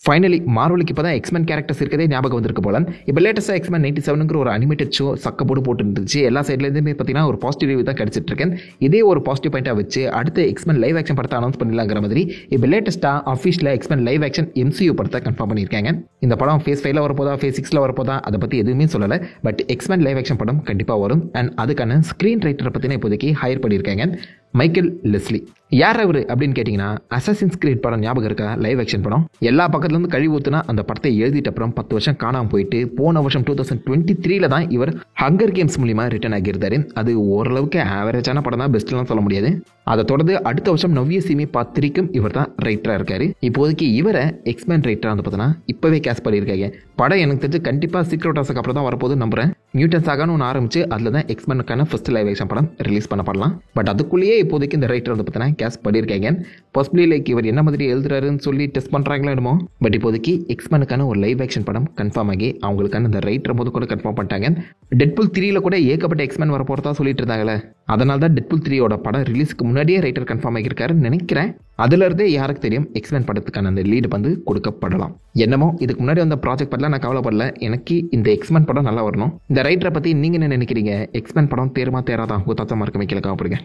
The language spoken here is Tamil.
ஃபைனலி மார்வலுக்கு இப்போ தான் எக்ஸ்மென் கேரக்டர்ஸ் இருக்கதே ஞாபகம் வந்திருக்கு போல. இப்போ லேட்டஸ்ட்டாக எக்ஸ்மென் 97ங்கிற ஒரு அனிமேட்டட் ஷோ சக்கப்போடு போட்டுருந்துச்சு. எல்லா சைட்லேருந்துமே பார்த்தீங்கன்னா ஒரு பாசிட்டிவ் ரிவ்யூ தான் கிடச்சிட்டு இருக்கேன். இதே ஒரு பாசிட்டிவ் பாயிண்டாக வச்சு அடுத்த எக்ஸ்மென் லைவ் ஆக்ஷன் படத்தை அனௌன்ஸ் பண்ணிடலாங்கிற மாதிரி இப்போ லேட்டஸ்ட்டாக அஃபிஷியலாக எக்ஸ்மென் லைவ் ஆக்ஷன் MCU படத்தை கன்ஃபார்ம் பண்ணியிருக்காங்க. இந்த படம் ஃபேஸ் 5ல் வரப்போதா ஃபேஸ் 6ல் வரப்போதா அதை பற்றி எதுவுமே சொல்லலை. பட் எக்ஸ்மென் லைவ் ஆக்ஷன் படம் கண்டிப்பாக வரும். அண்ட் அதுக்கான ஸ்க்ரீன் ரைட்டரை பற்றின இப்போதைக்கு ஹையர் பண்ணியிருக்காங்க, மைக்கேல் லெஸ்லி. யார் அவர் அப்படின்னு கேட்டிங்கன்னா, அசாசின்ஸ் கிரீட் படம் ஞாபகம் இருக்கா? லைவ் ஆக்ஷன் படம். எல்லா பக்கத்துலேருந்து கழிவு ஊற்றுனா அந்த படத்தை எழுதிட்ட அப்புறம் 10 வருஷம் காணாமல் போயிட்டு போன வருஷம் 2023 தான் இவர் ஹங்கர் கேம்ஸ் மூலிமா ரிட்டர்ன் ஆகியிருந்தாரு. அது ஓரளவுக்கு ஆவரேஜான படம் தான், பெஸ்ட்லாம் சொல்ல முடியாது. அதை தொடர்ந்து அடுத்த வருஷம் நவ்ய சிமி பார்ட் 3க்கும் இவர் தான் ரைட்டராக இருக்காரு. இப்போதைக்கு இவரை எக்ஸ்மென் ரைட்டராக வந்து பார்த்தோன்னா இப்போவே கேஸ் பண்ணியிருக்காங்க. படம் எனக்கு தெரிஞ்சு கண்டிப்பாக சீக்ரெட் வார்ஸுக்கு அப்புறம் தான் வரப்போது நம்புறேன். மியூட்டன்ஸ் ஆகான்னு ஒன்று ஆரம்பிச்சு அதில் தான் எக்ஸ்மெனுக்கான ஃபர்ஸ்ட் லைவ் ஆக்ஷன் படம் ரிலீஸ் பண்ணப்படலாம். பட் அதுக்குள்ளேயே இப்போதைக்கு இந்த ரைட்டர் வந்து பார்த்தீங்கன்னா கேஸ் பண்ணியிருக்காங்க. பாசிபிளி லைக் இவர் என்ன மாதிரி எழுதுறாருன்னு சொல்லி டெஸ்ட் பண்ணுறாங்களா என்னமோ. பட் இப்போதைக்கு எக்ஸ்மெனுக்கான ஒரு லைவ் ஆக்ஷன் படம் கன்ஃபார்ம் ஆகி அவங்களுக்கான இந்த ரைட்டர் போது கூட கன்ஃபார்ம் பண்ணிட்டாங்க. டெட்புல் 3ல கூட ஏகப்பட்ட எக்ஸ்மென் வர போகிறதா சொல்லிட்டு இருந்தாங்களே, அதனால தான் டெட்புல் 3யோட படம் ரிலீஸ்க்கு முன்னாடியே ரைட்டர் கன்ஃபார்ம் ஆகியிருக்காருன்னு நினைக்கிறேன். அதுலேருந்தே யாருக்கு தெரியும் எக்ஸ்மென் படத்துக்கான அந்த லீடு வந்து கொடுக்கப்படலாம். என்னமோ இதுக்கு முன்னாடி வந்த ப்ராஜெக்ட் படலாம் நான் கவலைப்படல. எனக்கு இந்த எக்ஸ்மென் படம் நல்லா வரணும். இந்த ரைட்டரை பற்றி நீங்கள் என்ன நினைக்கிறீங்க? எக்ஸ்மென் படம் தேருமா தேராதான் உங்கள் தாத்தா மார்க்க வைக்கல காவப்படுங்க.